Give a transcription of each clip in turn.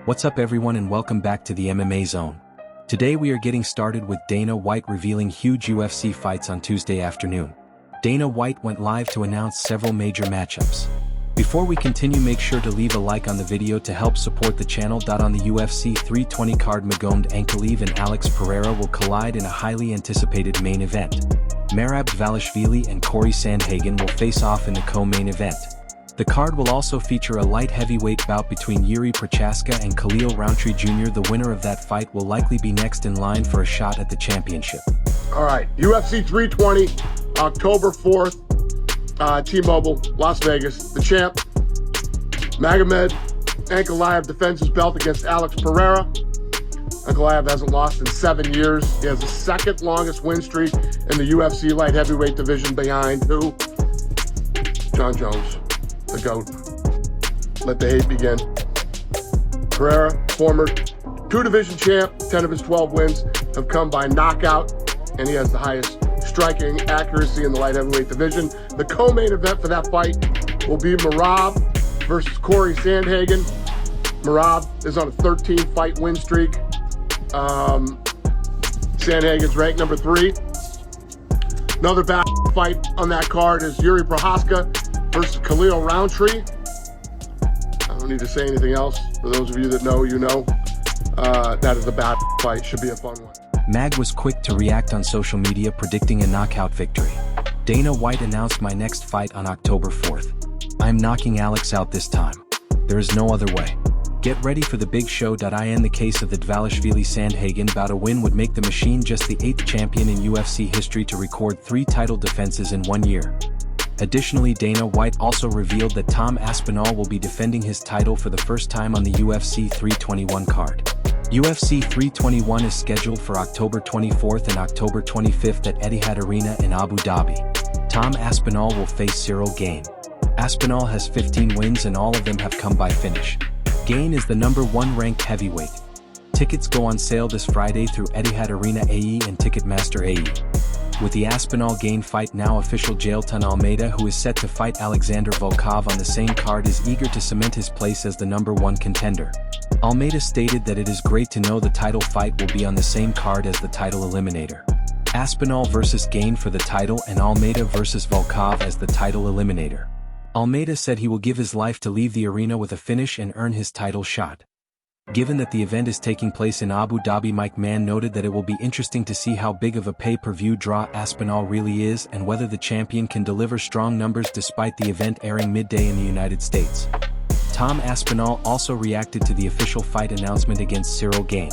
What's up everyone and welcome back to the MMA Zone. Today we are getting started with Dana White revealing huge UFC fights on Tuesday afternoon. Dana White went live to announce several major matchups. Before we continue, make sure to leave a like on the video to help support the channel. On the UFC 320 card, Magomed Ankalaev and Alex Pereira will collide in a highly anticipated main event. Merab Dvalishvili and Corey Sandhagen will face off in the co-main event. The card will also feature a light heavyweight bout between Yuri Prochaska and Khalil Rountree Jr. The winner of that fight will likely be next in line for a shot at the championship. All right, UFC 320, October 4th, T-Mobile, Las Vegas. The champ, Magomed Ankalaev, defends his belt against Alex Pereira. Ankalaev hasn't lost in 7 years. He has the second longest win streak in the UFC light heavyweight division behind who? John Jones, the GOAT. Let the hate begin. Pereira, former two-division champ, 10 of his 12 wins have come by knockout, and he has the highest striking accuracy in the light heavyweight division. The co-main event for that fight will be Merab versus Corey Sandhagen. Merab is on a 13-fight win streak. Sandhagen's ranked number 3. Another bad fight on that card is Yuri Prochaska versus Khalil Rountree. I don't need to say anything else. For those of you that know, you know. That is a bad fight. Should be a fun one. Mag was quick to react on social media, predicting a knockout victory. Dana White announced my next fight on October 4th. I'm knocking Alex out this time. There is no other way. Get ready for the big show. In the case of the Dvalishvili-Sandhagen bout, a win would make the machine just the 8th champion in UFC history to record 3 title defenses in 1 year. Additionally, Dana White also revealed that Tom Aspinall will be defending his title for the first time on the UFC 321 card. UFC 321 is scheduled for October 24th and October 25th at Etihad Arena in Abu Dhabi. Tom Aspinall will face Ciryl Gane. Aspinall has 15 wins and all of them have come by finish. Gane is the number 1 ranked heavyweight. Tickets go on sale this Friday through Etihad Arena AE and Ticketmaster AE. With the Aspinall-Gane fight now official, Jailton Almeida, who is set to fight Alexander Volkov on the same card, is eager to cement his place as the number 1 contender. Almeida stated that it is great to know the title fight will be on the same card as the title eliminator. Aspinall versus Gane for the title and Almeida versus Volkov as the title eliminator. Almeida said he will give his life to leave the arena with a finish and earn his title shot. Given that the event is taking place in Abu Dhabi, Mike Mann noted that it will be interesting to see how big of a pay-per-view draw Aspinall really is and whether the champion can deliver strong numbers despite the event airing midday in the United States. Tom Aspinall also reacted to the official fight announcement against Ciryl Gane.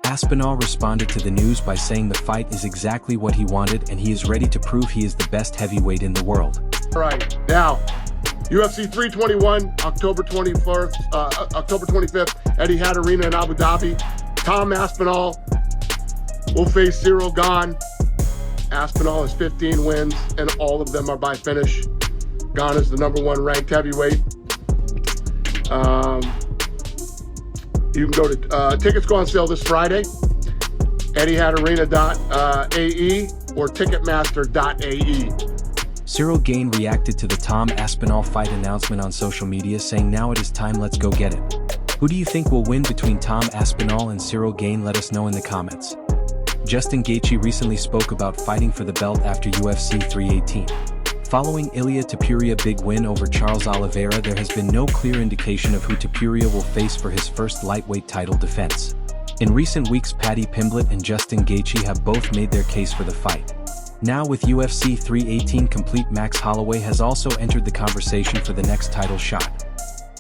Aspinall responded to the news by saying the fight is exactly what he wanted and he is ready to prove he is the best heavyweight in the world. All right, now, UFC 321, October 25th, Etihad Arena in Abu Dhabi. Tom Aspinall will face Ciryl Gane. Aspinall has 15 wins, and all of them are by finish. Gane is the number 1 ranked heavyweight. You can go to, tickets go on sale this Friday, etihadaarena.ae or ticketmaster.ae. Ciryl Gane reacted to the Tom Aspinall fight announcement on social media, saying, "Now it is time, let's go get it." Who do you think will win between Tom Aspinall and Ciryl Gane? Let us know in the comments. Justin Gaethje recently spoke about fighting for the belt after UFC 318. Following Ilia Topuria big win over Charles Oliveira, there has been no clear indication of who Topuria will face for his first lightweight title defense. In recent weeks, Paddy Pimblett and Justin Gaethje have both made their case for the fight. Now with UFC 318 complete, Max Holloway has also entered the conversation for the next title shot.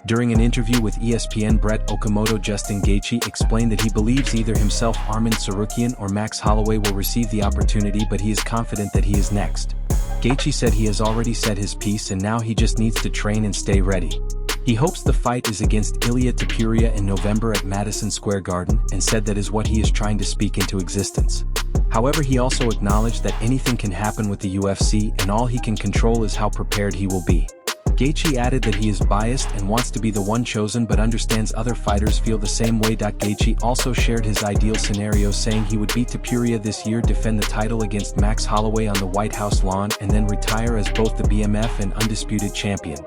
During an interview with ESPN, Brett Okamoto, Justin Gaethje explained that he believes either himself, Arman Tsarukyan, or Max Holloway will receive the opportunity, but he is confident that he is next. Gaethje said he has already said his piece and now he just needs to train and stay ready. He hopes the fight is against Ilia Topuria in November at Madison Square Garden and said that is what he is trying to speak into existence. However, he also acknowledged that anything can happen with the UFC and all he can control is how prepared he will be. Gaethje added that he is biased and wants to be the one chosen but understands other fighters feel the same way. Gaethje also shared his ideal scenario, saying he would beat Topuria this year, defend the title against Max Holloway on the White House lawn, and then retire as both the BMF and undisputed champion.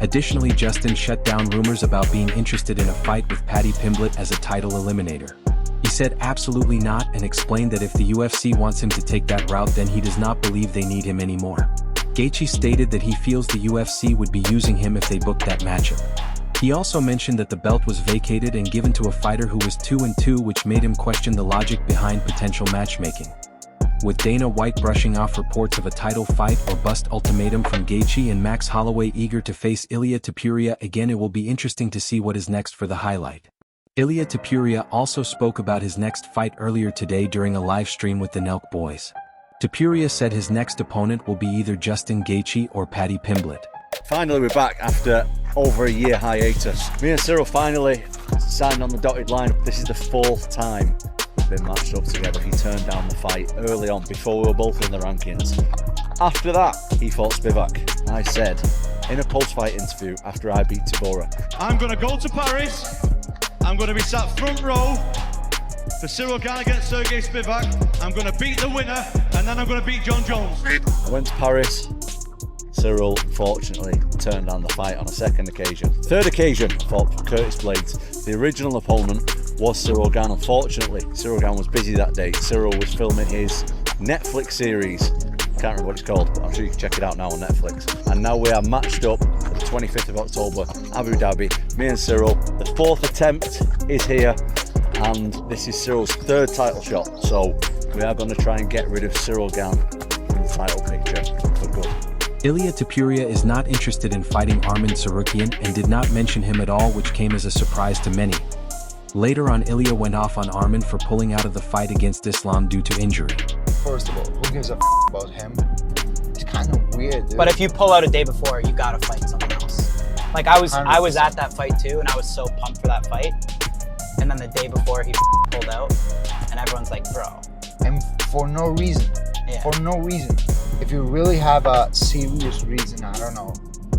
Additionally, Justin shut down rumors about being interested in a fight with Paddy Pimblett as a title eliminator. He said absolutely not and explained that if the UFC wants him to take that route, then he does not believe they need him anymore. Gaethje stated that he feels the UFC would be using him if they booked that matchup. He also mentioned that the belt was vacated and given to a fighter who was 2-2, which made him question the logic behind potential matchmaking. With Dana White brushing off reports of a title fight or bust ultimatum from Gaethje and Max Holloway eager to face Ilia Topuria again, it will be interesting to see what is next for the highlight. Ilia Topuria also spoke about his next fight earlier today during a live stream with the Nelk Boys. Topuria said his next opponent will be either Justin Gaethje or Paddy Pimblett. Finally we're back after over a year hiatus. Me and Cyril finally signed on the dotted line. This is the 4th time we've been matched up together. He turned down the fight early on before we were both in the rankings. After that, he fought Spivak. I said in a post-fight interview after I beat Topuria, I'm going to go to Paris. I'm going to be sat front row for Cyril Gane against Sergey Spivak. I'm going to beat the winner, and then I'm going to beat John Jones. I went to Paris. Cyril, unfortunately, turned down the fight on a second occasion. Third occasion, fought Curtis Blades. The original opponent was Cyril Gane. Unfortunately, Cyril Gane was busy that day. Cyril was filming his Netflix series. Can't remember what it's called, but I'm sure you can check it out now on Netflix. And now we are matched up for the 25th of October, Abu Dhabi. Me and Cyril. The 4th attempt is here, and this is Cyril's 3rd title shot. So we are going to try and get rid of Cyril Gane from the title picture for good. Ilia Topuria is not interested in fighting Arman Tsarukyan and did not mention him at all, which came as a surprise to many. Later on, Ilia went off on Arman for pulling out of the fight against Islam due to injury. First of all, who gives a about him? It's kind of weird, dude. But if you pull out a day before, you gotta fight someone else. Like I was at that fight too, and I was so pumped for that fight. And then the day before, he pulled out, and everyone's like, bro. And for no reason. Yeah. For no reason. If you really have a serious reason, I don't know,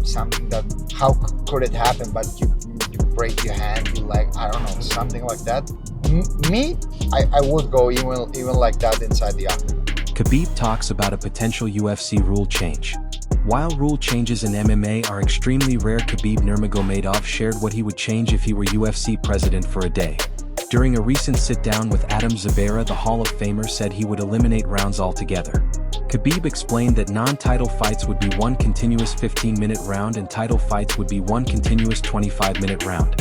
something that, how could it happen, but you break your hand, you leg, I don't know, something like that. Me, I would go even like that inside the octagon. Khabib talks about a potential UFC rule change. While rule changes in MMA are extremely rare, Khabib Nurmagomedov shared what he would change if he were UFC president for a day. During a recent sit-down with Adam Zabera, the Hall of Famer said he would eliminate rounds altogether. Khabib explained that non-title fights would be one continuous 15-minute round and title fights would be one continuous 25-minute round.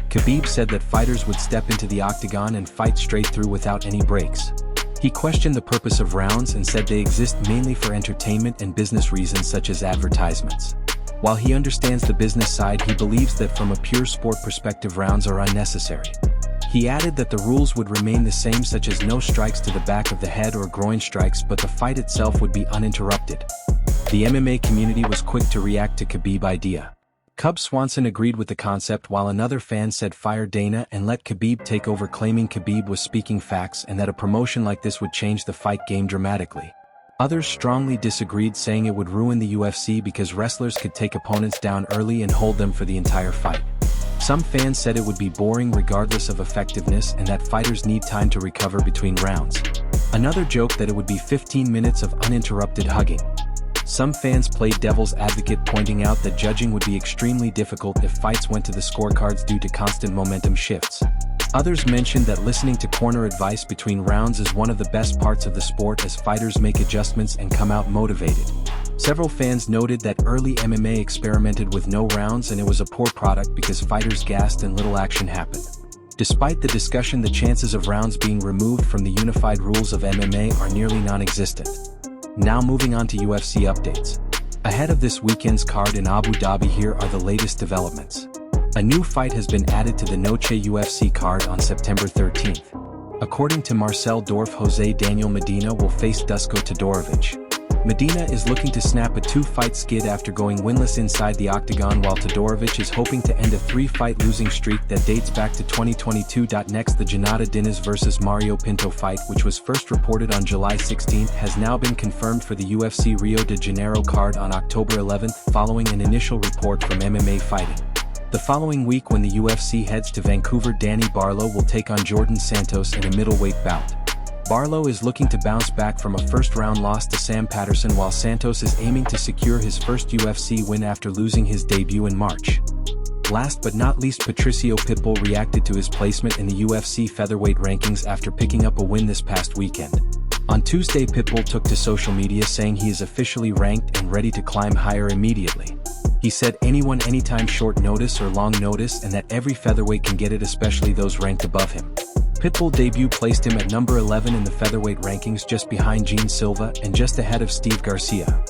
Khabib said that fighters would step into the octagon and fight straight through without any breaks. He questioned the purpose of rounds and said they exist mainly for entertainment and business reasons such as advertisements. While he understands the business side, he believes that from a pure sport perspective, rounds are unnecessary. He added that the rules would remain the same, such as no strikes to the back of the head or groin strikes, but the fight itself would be uninterrupted. The MMA community was quick to react to Khabib idea. Cub Swanson agreed with the concept, while another fan said fire Dana and let Khabib take over, claiming Khabib was speaking facts and that a promotion like this would change the fight game dramatically. Others strongly disagreed, saying it would ruin the UFC because wrestlers could take opponents down early and hold them for the entire fight. Some fans said it would be boring regardless of effectiveness and that fighters need time to recover between rounds. Another joked that it would be 15 minutes of uninterrupted hugging. Some fans played devil's advocate, pointing out that judging would be extremely difficult if fights went to the scorecards due to constant momentum shifts. Others mentioned that listening to corner advice between rounds is one of the best parts of the sport, as fighters make adjustments and come out motivated. Several fans noted that early MMA experimented with no rounds and it was a poor product because fighters gassed and little action happened. Despite the discussion, the chances of rounds being removed from the unified rules of MMA are nearly non-existent. Now moving on to UFC updates. Ahead of this weekend's card in Abu Dhabi, here are the latest developments. A new fight has been added to the Noche UFC card on September 13th. According to Marcel Dorf, Jose Daniel Medina will face Dusko Todorovic. Medina is looking to snap a 2-fight skid after going winless inside the octagon, while Todorovic is hoping to end a 3-fight losing streak that dates back to 2022. Next, the Janata Dinas vs Mario Pinto fight, which was first reported on July 16th, has now been confirmed for the UFC Rio de Janeiro card on October 11th, following an initial report from MMA Fighting. The following week, when the UFC heads to Vancouver, Danny Barlow will take on Jordan Santos in a middleweight bout. Barlow is looking to bounce back from a first-round loss to Sam Patterson, while Santos is aiming to secure his first UFC win after losing his debut in March. Last but not least, Patricio Pitbull reacted to his placement in the UFC featherweight rankings after picking up a win this past weekend. On Tuesday, Pitbull took to social media saying he is officially ranked and ready to climb higher immediately. He said anyone anytime, short notice or long notice, and that every featherweight can get it, especially those ranked above him. Pitbull debut placed him at number 11 in the featherweight rankings, just behind Gene Silva and just ahead of Steve Garcia.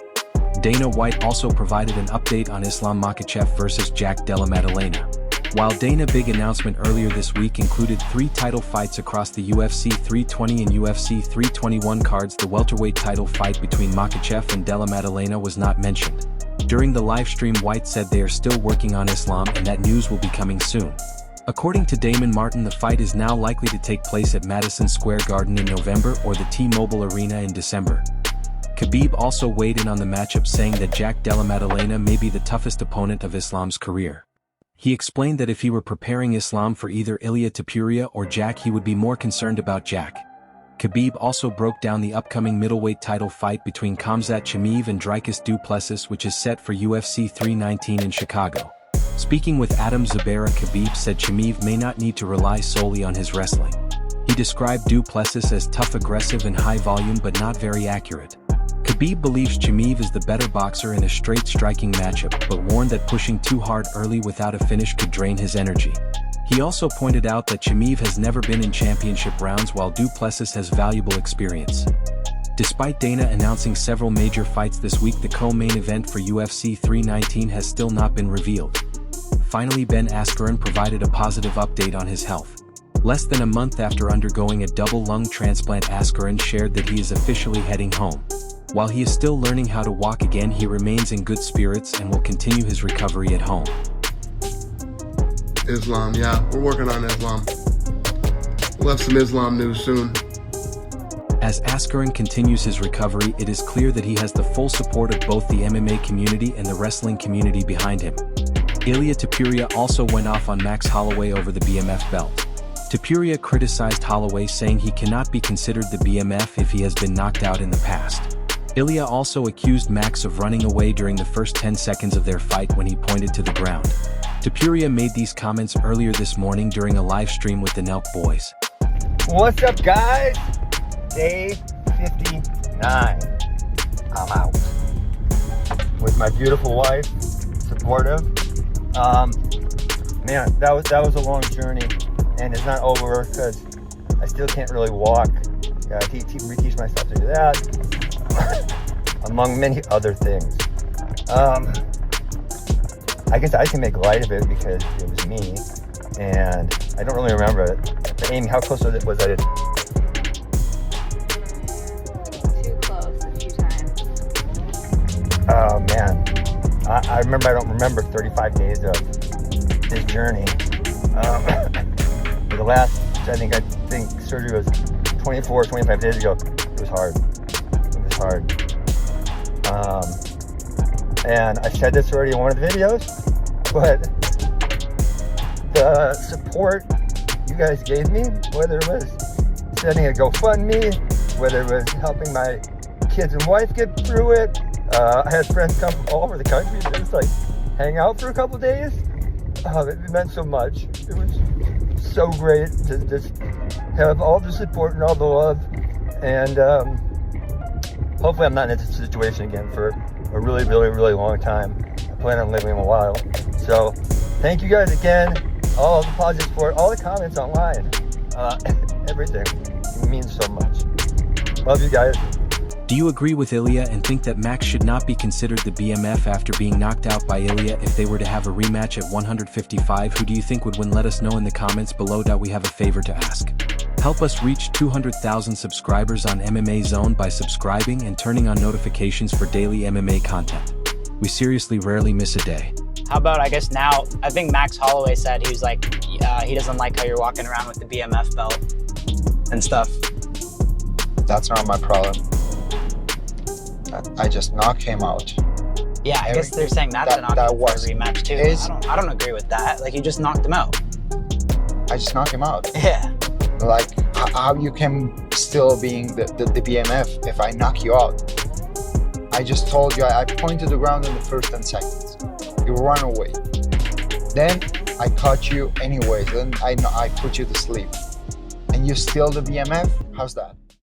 Dana White also provided an update on Islam Makhachev versus Jack Della Maddalena. While Dana's big announcement earlier this week included 3 title fights across the UFC 320 and UFC 321 cards, the welterweight title fight between Makhachev and Della Maddalena was not mentioned. During the live stream, White said they are still working on Islam and that news will be coming soon. According to Damon Martin, the fight is now likely to take place at Madison Square Garden in November or the T-Mobile Arena in December. Khabib also weighed in on the matchup, saying that Jack Della Maddalena may be the toughest opponent of Islam's career. He explained that if he were preparing Islam for either Ilia Topuria or Jack, he would be more concerned about Jack. Khabib also broke down the upcoming middleweight title fight between Khamzat Chimaev and Dricus du Plessis, which is set for UFC 319 in Chicago. Speaking with Adam Zabara, Khabib said Chimaev may not need to rely solely on his wrestling. He described du Plessis as tough, aggressive and high volume but not very accurate. Khabib believes Chimaev is the better boxer in a straight striking matchup, but warned that pushing too hard early without a finish could drain his energy. He also pointed out that Chimaev has never been in championship rounds, while du Plessis has valuable experience. Despite Dana announcing several major fights this week, the co-main event for UFC 319 has still not been revealed. Finally, Ben Askren provided a positive update on his health. Less than a month after undergoing a double lung transplant, Askren shared that he is officially heading home. While he is still learning how to walk again, he remains in good spirits and will continue his recovery at home. Islam, yeah, we're working on Islam. We'll have some Islam news soon. As Askren continues his recovery, it is clear that he has the full support of both the MMA community and the wrestling community behind him. Ilia Topuria also went off on Max Holloway over the BMF belt. Topuria criticized Holloway, saying he cannot be considered the BMF if he has been knocked out in the past. Ilia also accused Max of running away during the first 10 seconds of their fight when he pointed to the ground. Topuria made these comments earlier this morning during a live stream with the Nelk Boys. What's up, guys? Day 59. I'm out. With my beautiful wife, supportive. Man, that was a long journey, and it's not over because I still can't really walk. I reteach myself to do that, among many other things. I guess I can make light of it because it was me, and I don't really remember it. But Amy, how close was I to? Too close a few times. Oh man, I remember. I don't remember 35 days of this journey. The last, I think surgery was 24, 25 days ago. It was hard. It was hard. And I said this already in one of the videos, but the support you guys gave me, whether it was sending a GoFundMe, whether it was helping my kids and wife get through it, I had friends come from all over the country to just like hang out for a couple days. It meant so much. It was so great to just have all the support and all the love, and hopefully I'm not in this situation again for a really, really, really long time. I plan on living a while. So thank you guys again, all the positive support, all the comments online, everything. It means so much. Love you guys. Do you agree with Ilia and think that Max should not be considered the BMF after being knocked out by Ilia if they were to have a rematch at 155? Who do you think would win? Let us know in the comments below. We have a favor to ask. Help us reach 200,000 subscribers on MMA Zone by subscribing and turning on notifications for daily MMA content. We seriously rarely miss a day. How about, I guess now, I think Max Holloway said he was like, he doesn't like how you're walking around with the BMF belt and stuff. That's not my problem. I just knocked him out. Yeah, I guess they're saying that's an option for a rematch too. I don't agree with that. Like, you just knocked him out. I just knocked him out. Yeah. Like how you can still being the BMF if I knock you out. I just told you, I point to the ground in the first 10 seconds. You run away. Then I caught you anyways, then I put you to sleep. And you still the BMF? How's that?